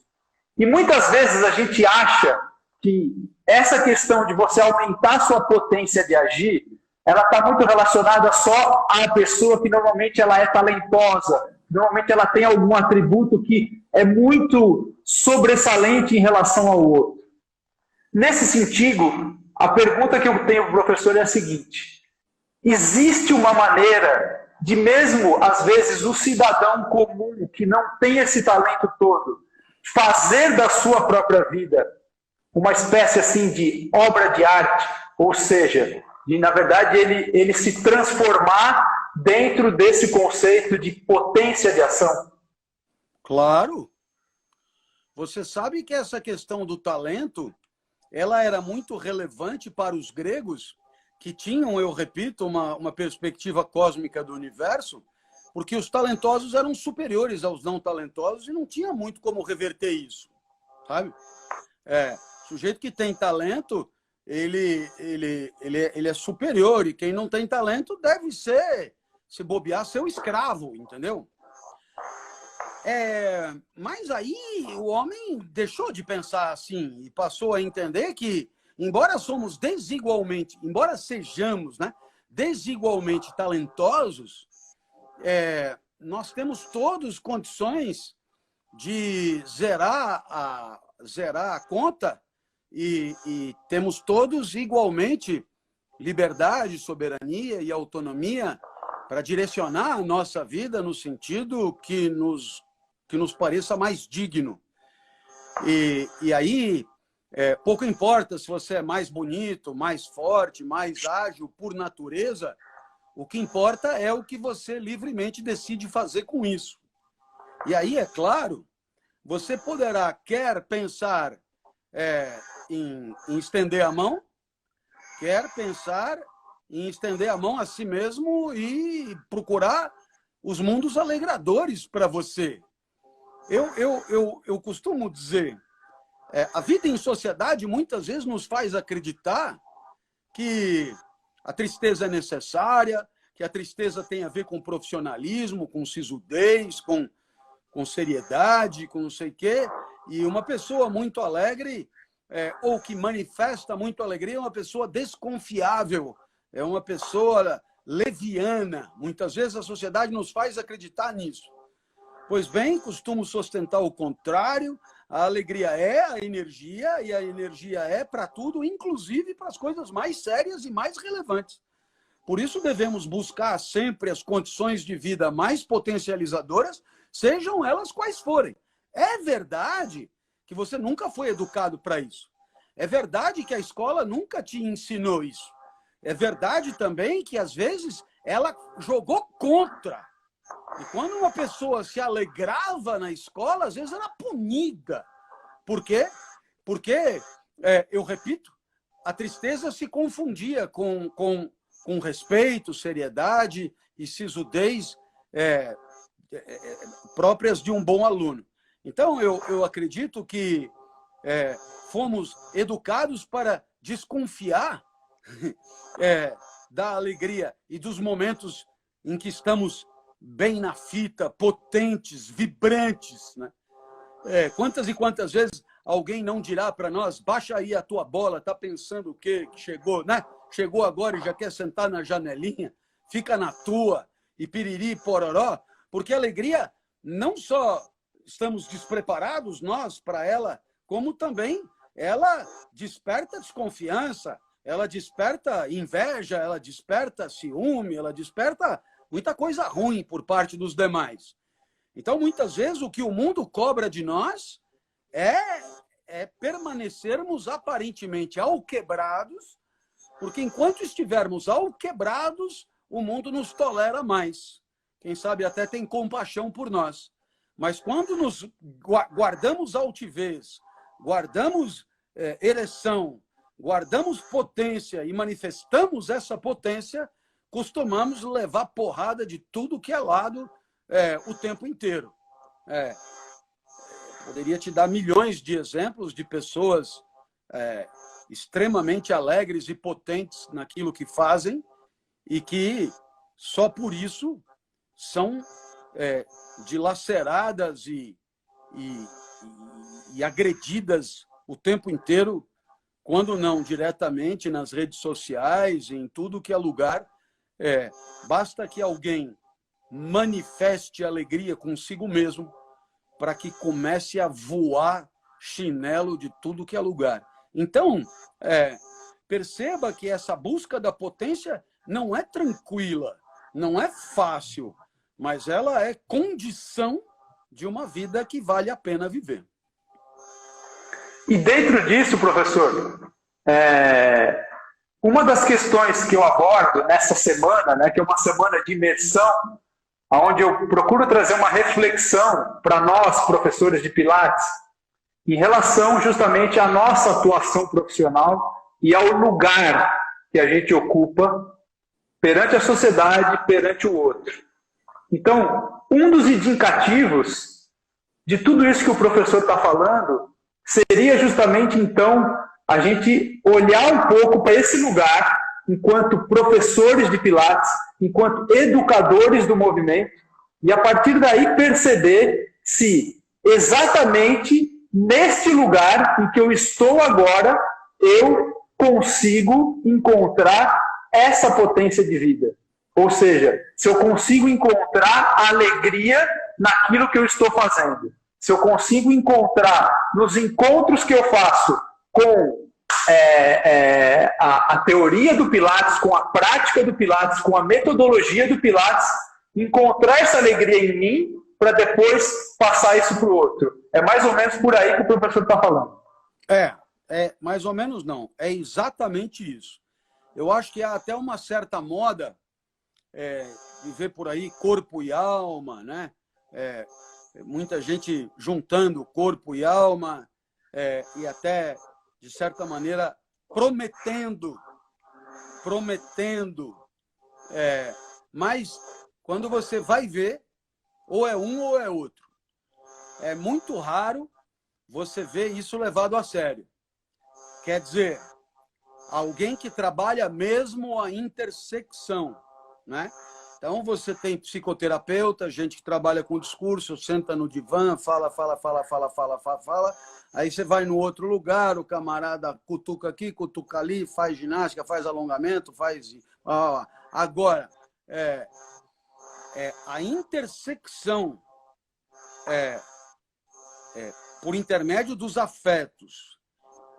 E muitas vezes a gente acha que essa questão de você aumentar sua potência de agir, ela está muito relacionada só à pessoa que normalmente ela é talentosa, normalmente ela tem algum atributo que é muito sobressalente em relação ao outro. Nesse sentido, a pergunta que eu tenho para o professor é a seguinte: existe uma maneira de, mesmo às vezes, o cidadão comum que não tem esse talento todo, fazer da sua própria vida uma espécie assim de obra de arte, ou seja, de, na verdade, ele se transformar dentro desse conceito de potência de ação? Claro. Você sabe que essa questão do talento, ela era muito relevante para os gregos, que tinham, eu repito, uma perspectiva cósmica do universo, porque os talentosos eram superiores aos não talentosos e não tinha muito como reverter isso, sabe? O sujeito que tem talento, ele é superior, e quem não tem talento deve ser, se bobear, seu escravo, entendeu? Mas aí o homem deixou de pensar assim e passou a entender que, embora sejamos, né, desigualmente talentosos, nós temos todos condições de zerar a conta e temos todos igualmente liberdade, soberania e autonomia para direcionar a nossa vida no sentido que nos pareça mais digno. E aí, pouco importa se você é mais bonito, mais forte, mais ágil por natureza, o que importa é o que você livremente decide fazer com isso. E aí, é claro, você poderá quer pensar em estender a mão, quer pensar em estender a mão a si mesmo e procurar os mundos alegradores para você. Eu costumo dizer, a vida em sociedade muitas vezes nos faz acreditar que a tristeza é necessária, que a tristeza tem a ver com profissionalismo, com sisudez, com seriedade, com não sei o quê. E uma pessoa muito alegre, ou que manifesta muito alegria, é uma pessoa desconfiável, é uma pessoa leviana. Muitas vezes a sociedade nos faz acreditar nisso. Pois bem, costumo sustentar o contrário. A alegria é a energia, e a energia é para tudo, inclusive para as coisas mais sérias e mais relevantes. Por isso devemos buscar sempre as condições de vida mais potencializadoras, sejam elas quais forem. É verdade que você nunca foi educado para isso. É verdade que a escola nunca te ensinou isso. É verdade também que, às vezes, ela jogou contra. E quando uma pessoa se alegrava na escola, às vezes era punida. Por quê? Porque, eu repito, a tristeza se confundia com respeito, seriedade e sisudez próprias de um bom aluno. Então, eu acredito que fomos educados para desconfiar da alegria e dos momentos em que estamos bem na fita, potentes, vibrantes, né? Quantas e quantas vezes alguém não dirá para nós, baixa aí a tua bola, tá pensando o quê? Que chegou, né? Chegou agora e já quer sentar na janelinha, fica na tua, e piriri, pororó, porque a alegria, não só estamos despreparados nós para ela, como também ela desperta desconfiança, ela desperta inveja, ela desperta ciúme, ela desperta muita coisa ruim por parte dos demais. Então, muitas vezes, o que o mundo cobra de nós é permanecermos aparentemente alquebrados, porque enquanto estivermos alquebrados, o mundo nos tolera mais. Quem sabe até tem compaixão por nós. Mas quando nos guardamos altivez, guardamos ereção, guardamos potência e manifestamos essa potência, costumamos levar porrada de tudo que é lado o tempo inteiro. Poderia te dar milhões de exemplos de pessoas extremamente alegres e potentes naquilo que fazem e que só por isso são dilaceradas e agredidas o tempo inteiro, quando não diretamente nas redes sociais, em tudo que é lugar. Basta que alguém manifeste alegria consigo mesmo para que comece a voar chinelo de tudo que é lugar. Então, perceba que essa busca da potência não é tranquila, não é fácil, mas ela é condição de uma vida que vale a pena viver. E dentro disso, professor, uma das questões que eu abordo nessa semana, né, que é uma semana de imersão, onde eu procuro trazer uma reflexão para nós, professores de Pilates, em relação justamente à nossa atuação profissional e ao lugar que a gente ocupa perante a sociedade, perante o outro. Então, um dos indicativos de tudo isso que o professor está falando seria justamente, então, a gente olhar um pouco para esse lugar enquanto professores de Pilates, enquanto educadores do movimento, e a partir daí perceber se exatamente neste lugar em que eu estou agora, eu consigo encontrar essa potência de vida. Ou seja, se eu consigo encontrar a alegria naquilo que eu estou fazendo. Se eu consigo encontrar nos encontros que eu faço com a teoria do Pilates, com a prática do Pilates, com a metodologia do Pilates, encontrar essa alegria em mim para depois passar isso para o outro. É mais ou menos por aí que o professor está falando. Mais ou menos não. É exatamente isso. Eu acho que há até uma certa moda de ver por aí corpo e alma, né? Muita gente juntando corpo e alma e até, de certa maneira, prometendo. Mas, quando você vai ver, ou é um ou é outro. É muito raro você ver isso levado a sério. Quer dizer, alguém que trabalha mesmo a intersecção, né? Então, você tem psicoterapeuta, gente que trabalha com discurso, senta no divã, fala. Aí você vai no outro lugar, o camarada cutuca aqui, cutuca ali, faz ginástica, faz alongamento, faz... Agora, a intersecção por intermédio dos afetos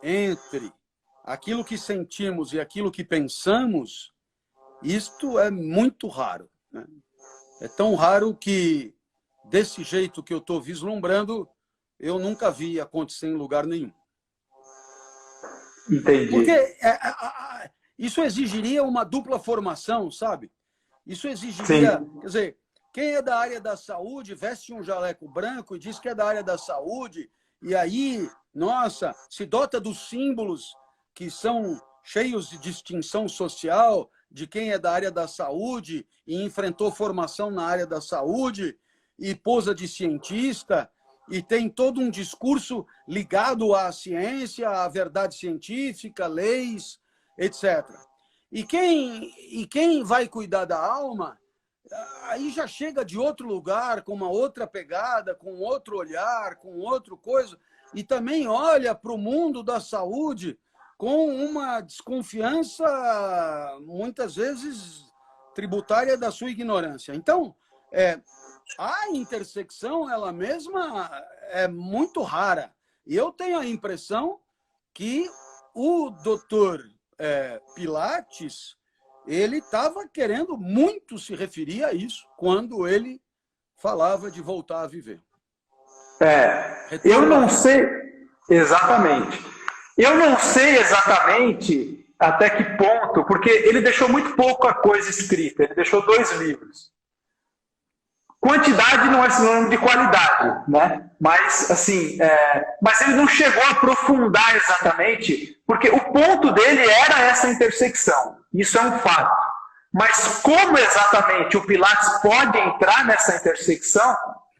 entre aquilo que sentimos e aquilo que pensamos, isto é muito raro, né? É tão raro que, desse jeito que eu estou vislumbrando, eu nunca vi acontecer em lugar nenhum. Entendi. Porque isso exigiria uma dupla formação, sabe? Isso exigiria... Sim. Quer dizer, quem é da área da saúde veste um jaleco branco e diz que é da área da saúde, e aí, nossa, se dota dos símbolos que são cheios de distinção social de quem é da área da saúde e enfrentou formação na área da saúde e posa de cientista e tem todo um discurso ligado à ciência, à verdade científica, leis, etc. E quem vai cuidar da alma, aí já chega de outro lugar, com uma outra pegada, com outro olhar, com outra coisa, e também olha para o mundo da saúde com uma desconfiança, muitas vezes, tributária da sua ignorância. Então, a intersecção, ela mesma, é muito rara. E eu tenho a impressão que o doutor Pilates, ele estava querendo muito se referir a isso quando ele falava de voltar a viver. Eu não sei exatamente. Eu não sei exatamente até que ponto, porque ele deixou muito pouca coisa escrita, ele deixou 2 livros. Quantidade não é sinônimo de qualidade, né? Mas, assim, mas ele não chegou a aprofundar exatamente, porque o ponto dele era essa intersecção. Isso é um fato. Mas como exatamente o Pilates pode entrar nessa intersecção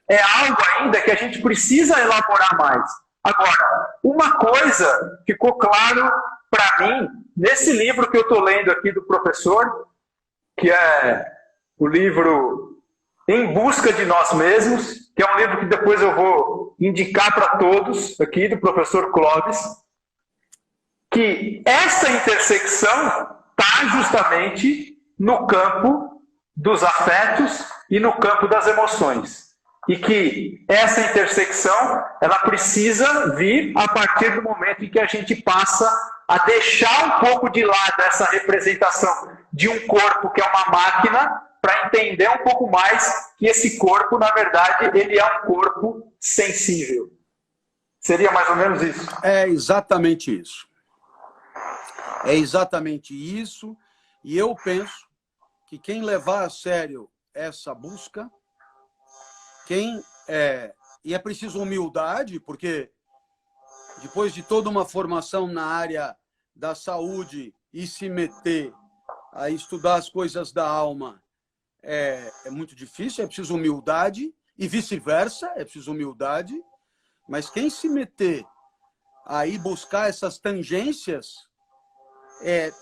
é algo ainda que a gente precisa elaborar mais. Agora, uma coisa ficou claro para mim nesse livro que eu estou lendo aqui do professor, que é o livro Em Busca de Nós Mesmos, que é um livro que depois eu vou indicar para todos aqui, do professor Clóvis, que essa intersecção está justamente no campo dos afetos e no campo das emoções. E que essa intersecção, ela precisa vir a partir do momento em que a gente passa a deixar um pouco de lado essa representação de um corpo que é uma máquina, para entender um pouco mais que esse corpo, na verdade, ele é um corpo sensível. Seria mais ou menos isso? É exatamente isso. É exatamente isso. E eu penso que quem levar a sério essa busca, e é preciso humildade, porque depois de toda uma formação na área da saúde e se meter a estudar as coisas da alma, é muito difícil, é preciso humildade, e vice-versa, é preciso humildade, mas quem se meter a ir buscar essas tangências,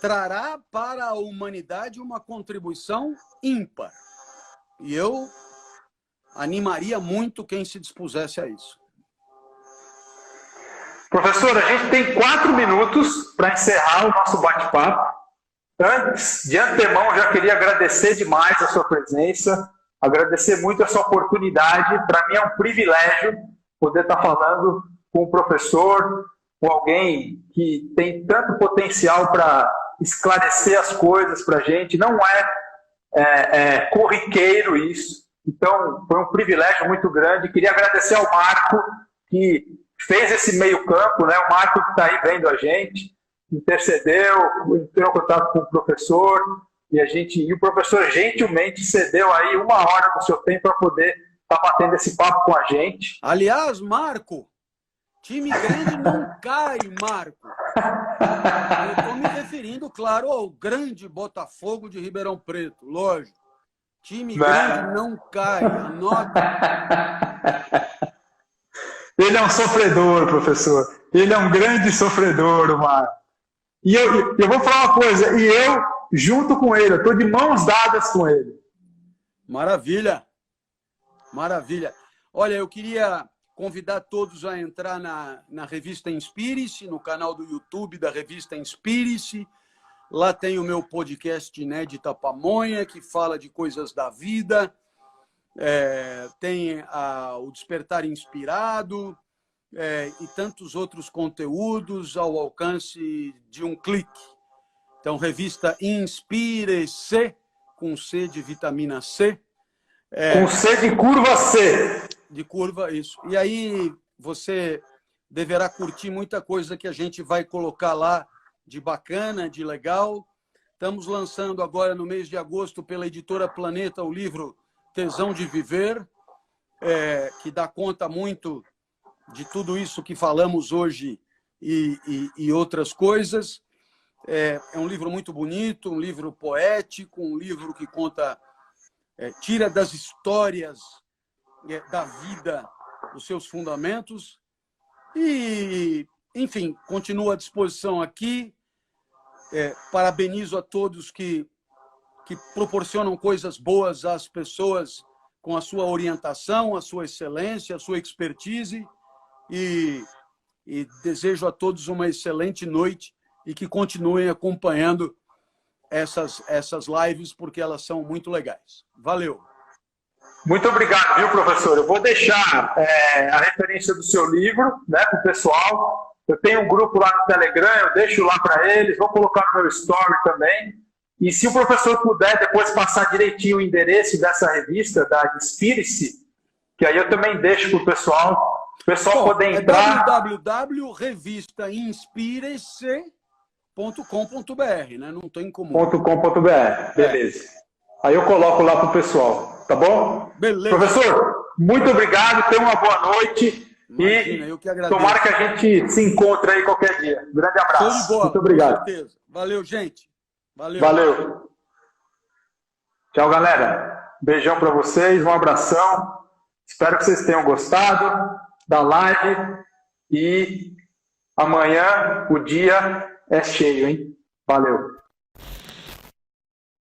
trará para a humanidade uma contribuição ímpar. E eu animaria muito quem se dispusesse a isso. Professor, a gente tem 4 minutos para encerrar o nosso bate-papo. Antes, de antemão, já queria agradecer demais a sua presença, agradecer muito a sua oportunidade. Para mim é um privilégio poder estar falando com um professor, com alguém que tem tanto potencial para esclarecer as coisas para a gente. Não é corriqueiro isso. Então, foi um privilégio muito grande. Queria agradecer ao Marco, que fez esse meio-campo, né? O Marco que está aí vendo a gente, intercedeu, entrou em contato com o professor, e o professor gentilmente cedeu aí 1 hora do seu tempo para poder estar batendo esse papo com a gente. Aliás, Marco, time grande não cai, Marco. Eu estou me referindo, claro, ao grande Botafogo de Ribeirão Preto, lógico. Time grande não cai, anota. Ele é um sofredor, professor. Ele é um grande sofredor, Marco. E eu vou falar uma coisa, e eu, junto com ele, eu estou de mãos dadas com ele. Maravilha, maravilha. Olha, eu queria convidar todos a entrar na revista Inspire-se, no canal do YouTube da revista Inspire-se. Lá tem o meu podcast Inédita Pamonha, que fala de coisas da vida. Tem o Despertar Inspirado e tantos outros conteúdos ao alcance de um clique. Então, revista Inspire-se, com C de vitamina C. Com C de curva C. De curva, isso. E aí você deverá curtir muita coisa que a gente vai colocar lá de bacana, de legal. Estamos lançando agora, no mês de agosto, pela editora Planeta, o livro Tesão de Viver, que dá conta muito de tudo isso que falamos hoje e outras coisas. É um livro muito bonito, um livro poético, um livro que conta, tira das histórias da vida os seus fundamentos. E, enfim, continuo à disposição aqui. Parabenizo a todos que proporcionam coisas boas às pessoas com a sua orientação, a sua excelência, a sua expertise, e desejo a todos uma excelente noite e que continuem acompanhando essas lives, porque elas são muito legais. Valeu! Muito obrigado, viu, professor? Eu vou deixar a referência do seu livro, né, para o pessoal. Eu tenho um grupo lá no Telegram, eu deixo lá para eles, vou colocar no meu story também. E se o professor puder depois passar direitinho o endereço dessa revista, da Inspire-se, que aí eu também deixo para o pessoal poder entrar. www.revistainspirese.com.br, né? Não tem como. .com.br, beleza. Aí eu coloco lá para o pessoal, tá bom? Beleza. Professor, muito obrigado, tenha uma boa noite. Imagina, eu que agradeço. Tomara que a gente se encontre aí qualquer dia. Um grande abraço. Show de bola, muito obrigado. Com certeza. Valeu, gente. Valeu. Tchau, galera. Beijão para vocês, um abração. Espero que vocês tenham gostado da live. E amanhã o dia é cheio, hein? Valeu.